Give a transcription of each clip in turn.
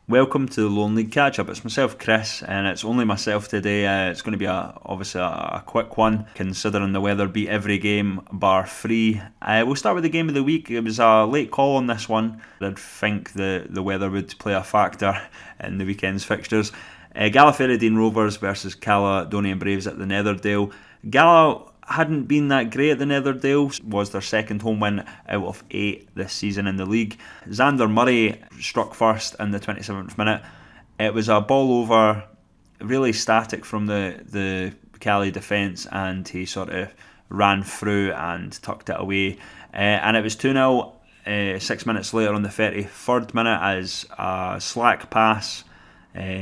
Welcome to the Lowland Catchup. It's myself, Chris, and it's only myself today. It's going to be obviously a quick one, considering the weather beat every game bar 3. We'll start with the game of the week. It was a late call on this one. I did think the weather would play a factor in the weekend's fixtures. Gallifreydine Rovers versus Caledonian Braves at the Netherdale. Gala hadn't been that great at the Netherdale, was their second home win out of 8 this season in the league. Xander Murray struck first in the 27th minute. It was a ball over, really static from the Cali defence, and he sort of ran through and tucked it away. And it was 2-0 6 minutes later on the 33rd minute as a slack pass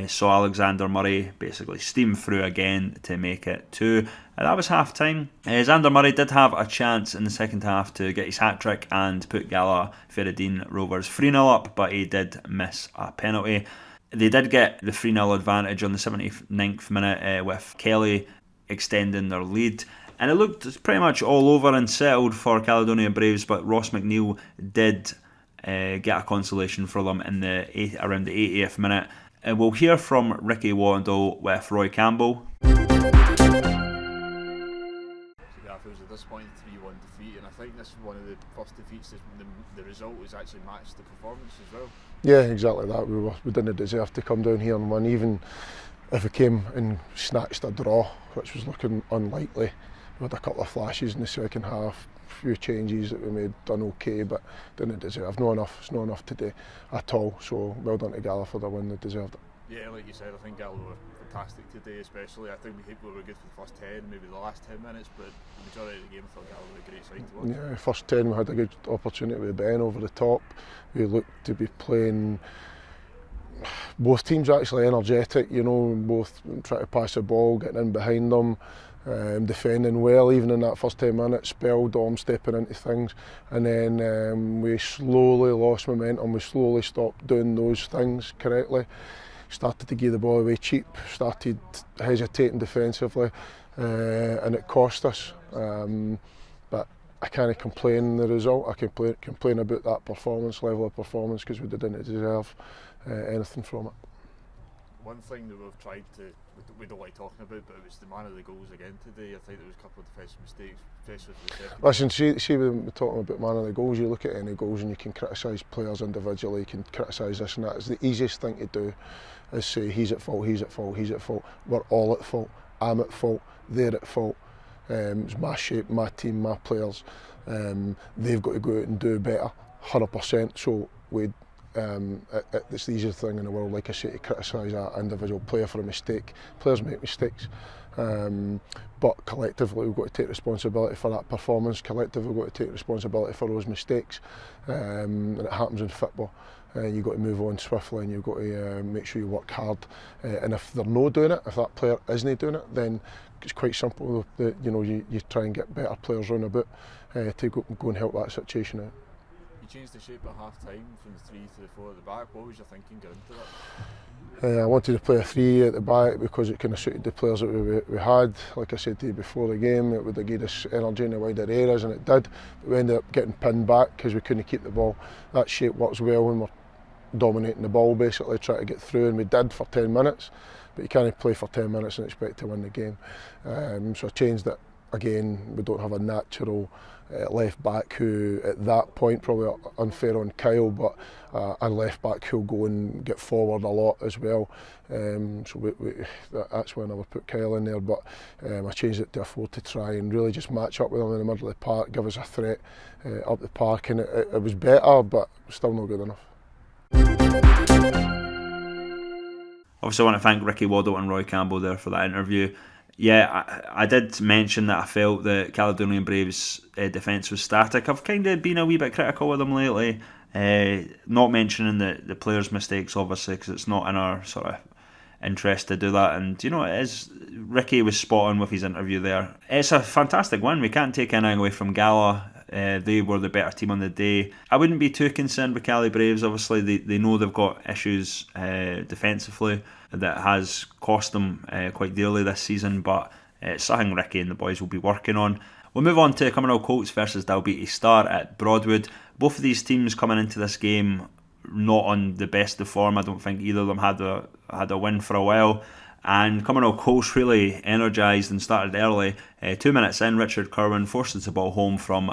saw Alexander Murray basically steam through again to make it 2. That was half time. Xander Murray did have a chance in the second half to get his hat trick and put Gallifreydine Rovers 3-0 up, but he did miss a penalty. They did get the 3-0 advantage on the 79th minute with Kelly extending their lead. And it looked pretty much all over and settled for Caledonian Braves, but Ross McNeil did get a consolation for them in around the 80th minute. We'll hear from Ricky Waddle with Roy Campbell. It was a disappointing 3-1 defeat, and I think this was one of the first defeats that the result was actually matched the performance as well. Yeah, exactly that. We didn't deserve to come down here and win, even if we came and snatched a draw, which was looking unlikely. We had a couple of flashes in the second half, a few changes that we made, done okay, but didn't deserve. Not enough. It's not enough today at all. So well done to Gala for the win. They deserved it. Yeah, like you said, I think Gala were fantastic today, especially. I think we were good for the first 10, maybe the last 10 minutes, but the majority of the game I thought Gala were a great side to watch. Yeah, first 10 we had a good opportunity with Ben over the top. We looked to be playing, both teams actually energetic, both trying to pass the ball, getting in behind them, defending well, even in that first 10 minutes, spell Dom stepping into things, and then we slowly lost momentum. We slowly stopped doing those things correctly, started to give the ball away cheap, started hesitating defensively, and it cost us. But I can't complain the result. I can complain about that level of performance, because we didn't deserve anything from it. One thing that we've tried to, we don't like talking about, but it was the man of the goals again today. I think there was a couple of defensive mistakes, especially for the second. Listen, see when we're talking about man of the goals, you look at any goals and you can criticise players individually, you can criticise this and that. It's the easiest thing to do, is say he's at fault, he's at fault, he's at fault. We're all at fault. I'm at fault, they're at fault. It's my shape, my team, my players. They've got to go out and do better, 100%. So it's the easiest thing in the world, like I say, to criticise an individual player for a mistake. Players make mistakes, but collectively we've got to take responsibility for that performance. Collectively we've got to take responsibility for those mistakes, and it happens in football. You've got to move on swiftly, and you've got to make sure you work hard. And if they're not doing it, if that player isn't doing it, then it's quite simple. You try and get better players round about to go and help that situation out. You changed the shape at half time from the 3 to the 4 at the back. What was your thinking going into that? I wanted to play a 3 at the back because it kind of suited the players that we had. Like I said to you before the game, it would have given us energy in the wider areas, and it did. But we ended up getting pinned back because we couldn't keep the ball. That shape works well when we're dominating the ball, basically trying to get through, and we did for 10 minutes. But you can't play for 10 minutes and expect to win the game. So I changed it. Again, we don't have a natural left back who, at that point, probably unfair on Kyle, but a left back who'll go and get forward a lot as well. So that's when I would put Kyle in there. But I changed it to a 4 to try and really just match up with him in the middle of the park, give us a threat up the park, and it was better, but still not good enough. Obviously, I want to thank Ricky Waddle and Roy Campbell there for that interview. Yeah, I did mention that I felt that Caledonian Braves' defence was static. I've kind of been a wee bit critical of them lately, not mentioning the players' mistakes, obviously, because it's not in our sort of interest to do that. And it is. Ricky was spot on with his interview there. It's a fantastic win. We can't take anything away from Gala. They were the better team on the day. I wouldn't be too concerned with Cali Braves. Obviously, they know they've got issues defensively that has cost them quite dearly this season, but it's something Ricky and the boys will be working on. We'll move on to Cumbernauld Colts versus Dalbeattie Star at Broadwood. Both of these teams coming into this game not on the best of form. I don't think either of them had a win for a while. And Cumbernauld Colts really energised and started early. 2 minutes in, Richard Kirwan forces the ball home from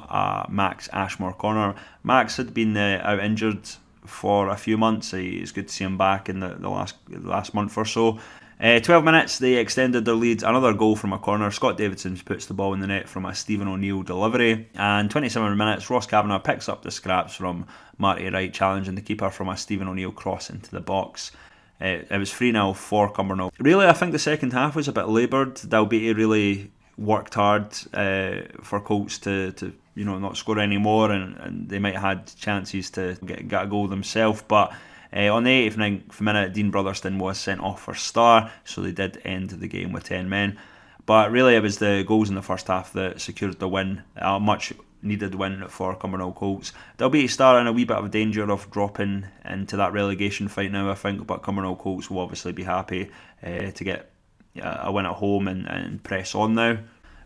Max Ashmore corner. Max had been out injured for a few months. It's good to see him back in the last month or so. 12 minutes, they extended their lead. Another goal from a corner. Scott Davidson puts the ball in the net from a Stephen O'Neill delivery. And 27 minutes, Ross Kavanagh picks up the scraps from Marty Wright, challenging the keeper from a Stephen O'Neill cross into the box. It was 3-0 for Cumbernauld. Really, I think the second half was a bit laboured. Dalbeattie really worked hard for Colts to not score any more, and they might have had chances to get a goal themselves. But on the 89th minute, Dean Brotherston was sent off for Star, so they did end the game with 10 men. But really, it was the goals in the first half that secured the win. A much needed win for Cumbernauld Colts. Dalbeattie Star in a wee bit of danger of dropping into that relegation fight now, I think, but Cumbernauld Colts will obviously be happy to get a win at home and press on now.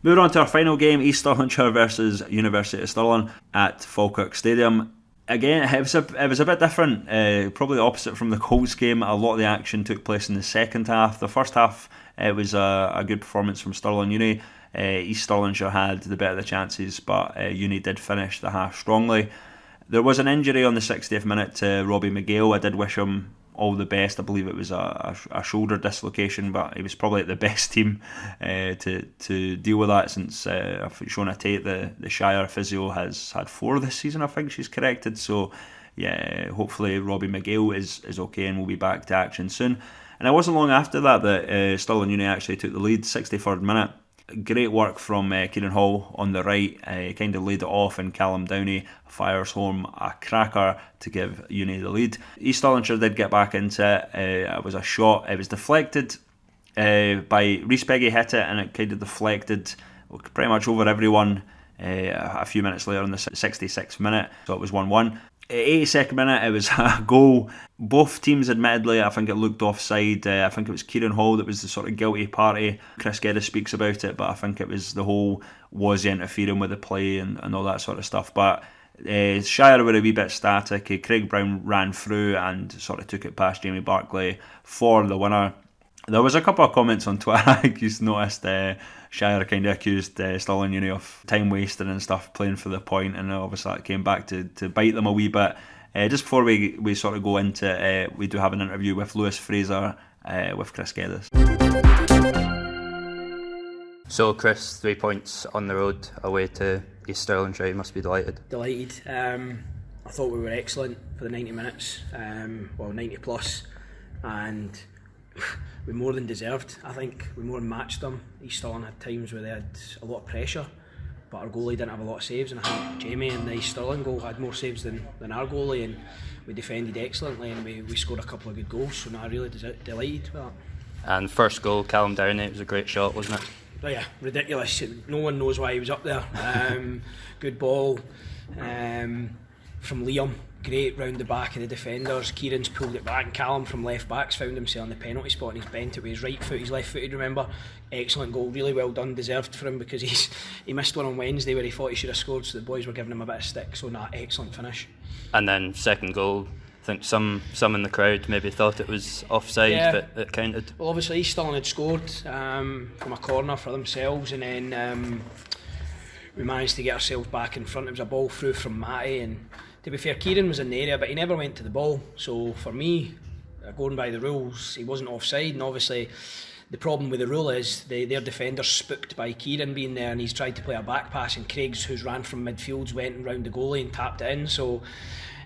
Moving on to our final game, East Stirlingshire versus University of Stirling at Falkirk Stadium. Again, it was a bit different, probably the opposite from the Colts game. A lot of the action took place in the second half. The first half, it was a good performance from Stirling Uni. East Stirlingshire had the better of the chances, but Uni did finish the half strongly. There was an injury on the 60th minute to Robbie McGill. I did wish him all the best. I believe it was a shoulder dislocation, but he was probably at the best team to deal with that, since Shona Tate, the Shire physio, has had 4 this season, I think she's corrected. So yeah, hopefully Robbie McGill is okay and will be back to action soon. And it wasn't long after that Stirling Uni actually took the lead. 63rd minute. Great work from Kieran Hall on the right. Kind of laid it off, and Callum Downey fires home a cracker to give Uni the lead. East Stirlingshire did get back into it. It was a shot. It was deflected by Rhys Peggy, hit it, and it kind of deflected pretty much over everyone a few minutes later in the 66th minute. So it was 1-1. 82nd minute, it was a goal. Both teams, admittedly, I think it looked offside. I think it was Kieran Hall that was the sort of guilty party. Chris Geddes speaks about it, but I think it was the whole, was he interfering with the play and all that sort of stuff. But Shire were a wee bit static. Craig Brown ran through and sort of took it past Jamie Barclay for the winner. There was a couple of comments on Twitter I just noticed. Shire kind of accused Stirling Uni of time wasting and stuff, playing for the point, and obviously that came back to bite them a wee bit. Just before we sort of go into it, we do have an interview with Lewis Fraser with Chris Geddes. So Chris, 3 points on the road away to East Stirlingshire, you must be delighted. Delighted. I thought we were excellent for the 90 minutes, 90 plus, and we more than deserved. I think we more than matched them. East Stirling had times where they had a lot of pressure, but our goalie didn't have a lot of saves, and I think Jamie and the East Stirling goal had more saves than our goalie, and we defended excellently, and we scored a couple of good goals, so I really delighted with that. And first goal, Callum Downey, it was a great shot, wasn't it? Oh yeah, ridiculous. No one knows why he was up there. Good ball from Liam. Great round the back of the defenders. Kieran's pulled it back, and Callum from left backs found himself in the penalty spot, and he's bent it with his right foot. He's left footed, remember. Excellent goal, really well done, deserved for him, because he missed one on Wednesday where he thought he should have scored, so the boys were giving him a bit of stick. So excellent finish. And then second goal, I think some in the crowd maybe thought it was offside, but it counted. Well, obviously East Stirling had scored from a corner for themselves, and then we managed to get ourselves back in front. It was a ball through from Matty, and to be fair, Kieran was in the area, but he never went to the ball. So for me, going by the rules, he wasn't offside. And obviously, the problem with the rule is their defender's spooked by Kieran being there, and he's tried to play a back pass, and Craig's, who's ran from midfields, went round the goalie and tapped it in. So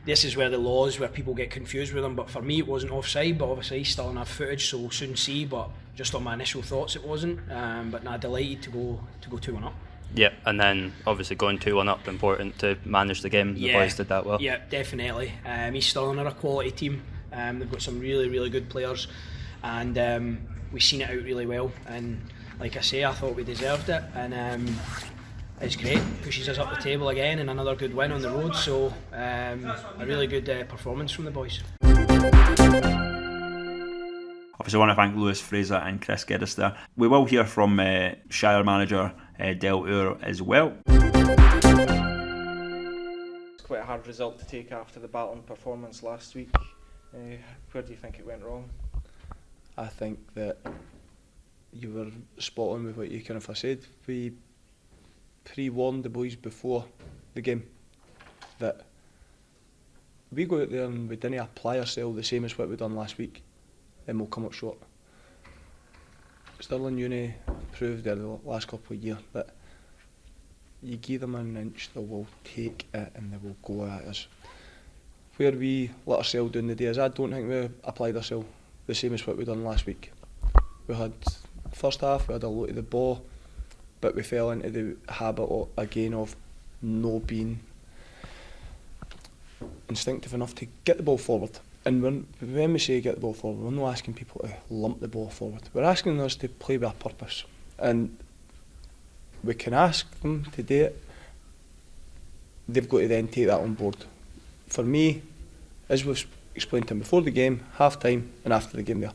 this is where the laws, where people get confused with them. But for me, it wasn't offside. But obviously, he's still on our footage, so we'll soon see. But just on my initial thoughts, it wasn't. But delighted to go 2-1 up. Yeah, and then obviously going 2-1 up, important to manage the game. The boys did that well. Yeah, definitely. East Stirling are a quality team. They've got some really, really good players, and we've seen it out really well. And like I say, I thought we deserved it, and it's great. Pushes us up the table again, and another good win on the road. So a really good performance from the boys. Obviously, I want to thank Lewis Fraser and Chris Geddes there. We will hear from Shire manager Del Ure as well. quite a hard result to take after the battling performance last week. Where do you think it went wrong? I think that you were spot on with what you kind of said. We pre-warned the boys before the game that we go out there and we didn't apply ourselves the same as what we done last week, and we'll come up short. Stirling Uni proved in the last couple of years that you give them an inch, they will take it and they will go at us. Where we let ourselves down the day is I don't think we applied ourselves the same as what we done last week. We had first half, we had a lot of the ball, but we fell into the habit again of no being instinctive enough to get the ball forward. And when we say get the ball forward, we're not asking people to lump the ball forward. We're asking us to play with a purpose. And we can ask them to do it. They've got to then take that on board. For me, as we've explained to them before the game, half time and after the game there,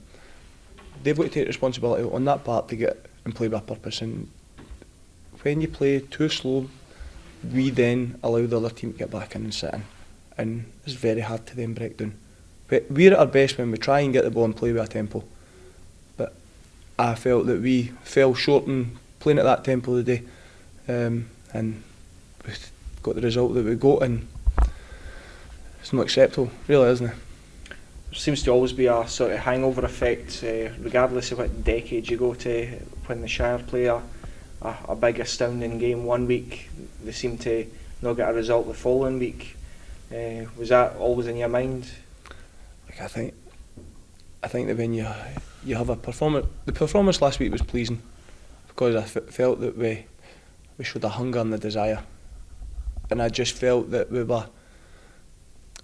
they've got to take responsibility on that part to get and play with a purpose. And when you play too slow, we then allow the other team to get back in and sit in. And it's very hard to then break down. But we're at our best when we try and get the ball and play with a tempo. But I felt that we fell short in playing at that tempo today. And we got the result that we got, and it's not acceptable, really, isn't it? There seems to always be a sort of hangover effect, regardless of what decade you go to, when the Shire play a big astounding game one week, they seem to not get a result the following week. Was that always in your mind? I think that when you have a performance, the performance last week was pleasing because I felt that we showed a hunger and a desire, and I just felt that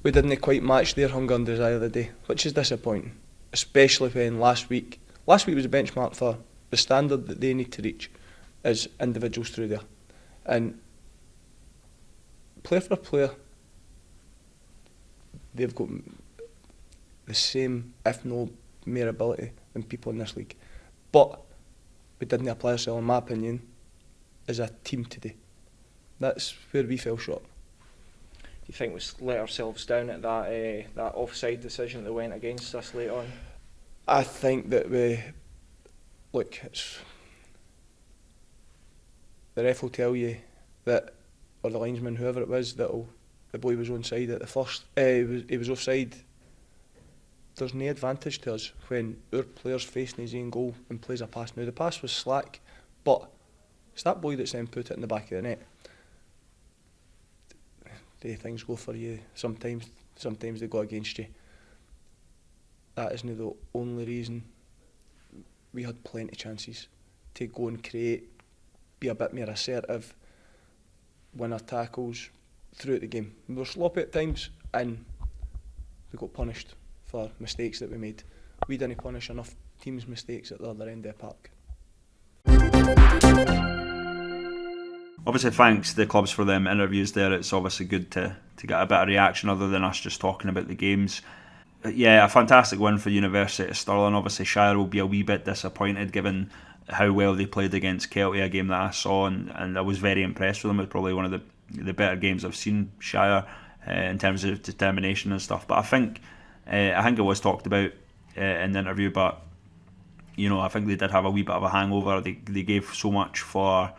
we didn't quite match their hunger and desire today, which is disappointing, especially when last week was a benchmark for the standard that they need to reach as individuals through there. And player for player, they've got the same, if no more ability than people in this league. But we didn't apply ourselves, in my opinion, as a team today. That's where we fell short. Do you think we let ourselves down at that offside decision that went against us late on? I think that the ref will tell you that, or the linesman, whoever it was, that the boy was onside at the first. He was offside. There's no advantage to us when our player's facing his own goal and plays a pass. Now the pass was slack, but it's that boy that's then put it in the back of the net. Things go for you. Sometimes they go against you. That isn't the only reason. We had plenty of chances to go and create, be a bit more assertive, win our tackles throughout the game. We were sloppy at times and we got punished for mistakes that we made. We didn't punish enough teams' mistakes at the other end of the park. Obviously, thanks to the clubs for them interviews there. It's obviously good to get a bit of reaction other than us just talking about the games. Yeah, a fantastic win for University of Stirling. Obviously, Shire will be a wee bit disappointed given how well they played against Kelty, a game that I saw, and I was very impressed with them. It was probably one of the better games I've seen Shire in terms of determination and stuff. But I think it was talked about in the interview, but I think they did have a wee bit of a hangover. They gave so much for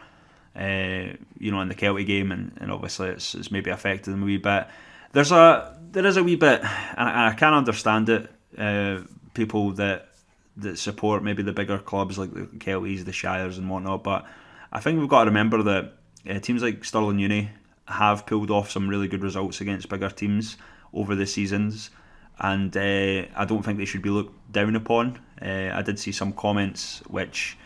in the Kelty game, and obviously it's maybe affected them a wee bit. There is a wee bit, and I can understand it. People that support maybe the bigger clubs like the Keltys, the Shires, and whatnot. But I think we've got to remember that teams like Stirling Uni have pulled off some really good results against bigger teams over the seasons, and I don't think they should be looked down upon. I did see some comments which,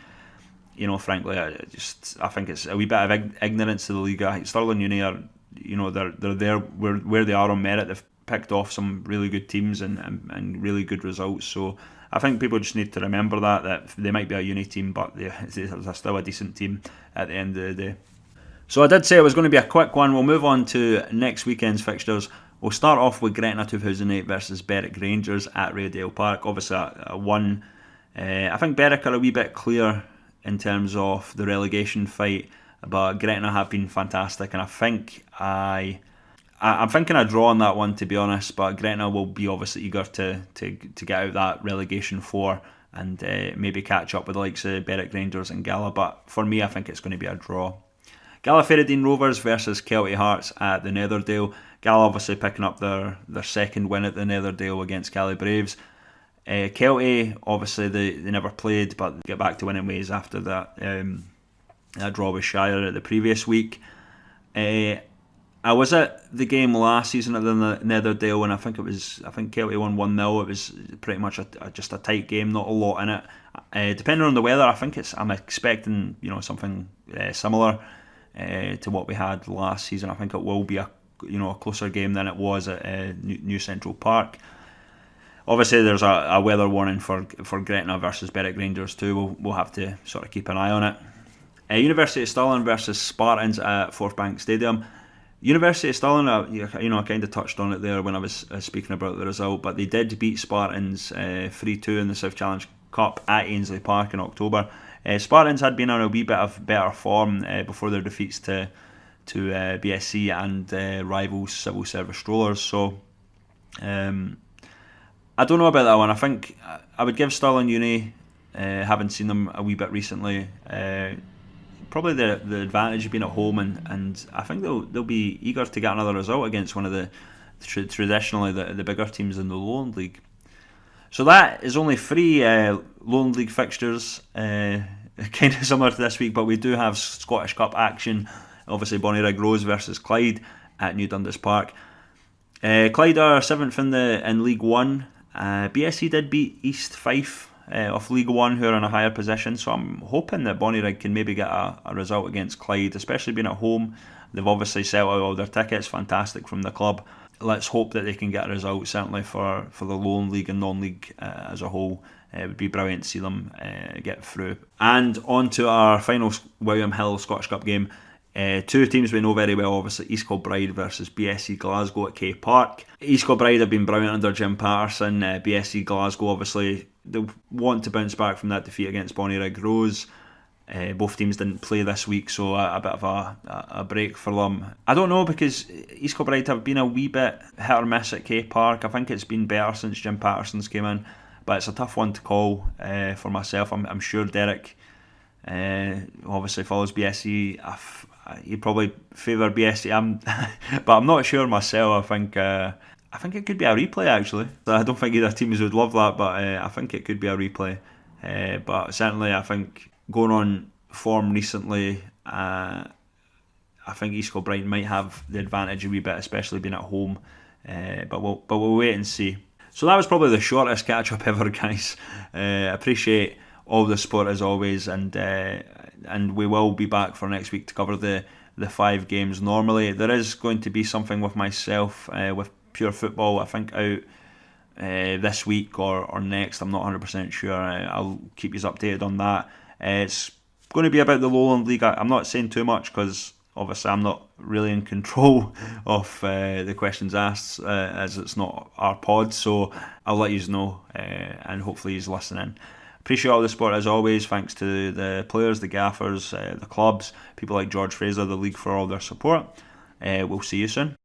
frankly, I think it's a wee bit of ignorance to the league. Stirling Uni are, they're there where they are on merit. They've picked off some really good teams and really good results. So I think people just need to remember that they might be a uni team, but they're still a decent team at the end of the day. So I did say it was going to be a quick one. We'll move on to next weekend's fixtures. We'll start off with Gretna 2008 versus Berwick Rangers at Raydale Park. Obviously a one. I think Berwick are a wee bit clear in terms of the relegation fight, but Gretna have been fantastic, and I think I I'm thinking a draw on that one, to be honest, but Gretna will be obviously eager to get out that relegation 4 and maybe catch up with the likes of Berwick Rangers and Gala, but for me I think it's going to be a draw. Gallifreydine Rovers versus Kelty Hearts at the Netherdale. Gala obviously picking up their second win at the Netherdale against Cali Braves. Kelty, obviously they never played, but get back to winning ways after that draw with Shire at the previous week. I was at the game last season at the Netherdale, and I think Kelty won 1-0. It was pretty much just a tight game, not a lot in it. Depending on the weather, I'm expecting something similar to what we had last season. I think it will be a closer game than it was at New Central Park. Obviously, there's a weather warning for Gretna versus Berwick Rangers too. We'll have to sort of keep an eye on it. University of Stirling versus Spartans at Forthbank Stadium. University of Stirling, I kind of touched on it there when I was speaking about the result, but they did beat Spartans 3-2 in the South Challenge Cup at Ainsley Park in October. Spartans had been on a wee bit of better form before their defeats to BSC and rivals Civil Service Strollers, so I don't know about that one. I think I would give Stirling Uni, having seen them a wee bit recently, probably the advantage of being at home, and I think they'll be eager to get another result against one of the traditionally the bigger teams in the Lowland League. So that is only 3 Lowland League fixtures, kind of similar to this week, but we do have Scottish Cup action. Obviously Bonnyrigg Rose versus Clyde at New Dundas Park. Clyde are 7th in League 1. BSC did beat East Fife of League 1, who are in a higher position, so I'm hoping that Bonnyrigg can maybe get a result against Clyde, especially being at home. They've obviously sold out all their tickets, fantastic from the club. Let's hope that they can get a result, certainly for the Lowland League and non-league as a whole. It would be brilliant to see them get through. And on to our final William Hill Scottish Cup game. 2 teams we know very well, obviously East Kilbride versus BSC Glasgow at K Park. East Kilbride have been brilliant under Jim Patterson. BSC Glasgow, obviously, they want to bounce back from that defeat against Bonnyrigg Rose. Both teams didn't play this week, so a bit of a break for them. I don't know, because East Kilbride have been a wee bit hit or miss at K Park. I think it's been better since Jim Patterson's came in, but it's a tough one to call for myself. I'm sure Derek obviously follows BSC. He'd probably favour BSC, but I'm not sure myself. I think it could be a replay, actually. I don't think either teams would love that, but I think it could be a replay. But certainly, I think going on form recently, I think East Kilbride might have the advantage a wee bit, especially being at home. But we'll wait and see. So that was probably the shortest catch-up ever, guys. Appreciate all the support as always, and we will be back for next week to cover the 5 games. Normally there is going to be something with myself with Pure Football, I think, out this week or next. I'm not 100% sure. I'll keep you updated on that. It's going to be about the Lowland League. I'm not saying too much because obviously I'm not really in control of the questions asked, as it's not our pod, so I'll let you know, and hopefully he's listening. Appreciate all the support as always. Thanks to the players, the gaffers, the clubs, people like George Fraser, the league, for all their support. We'll see you soon.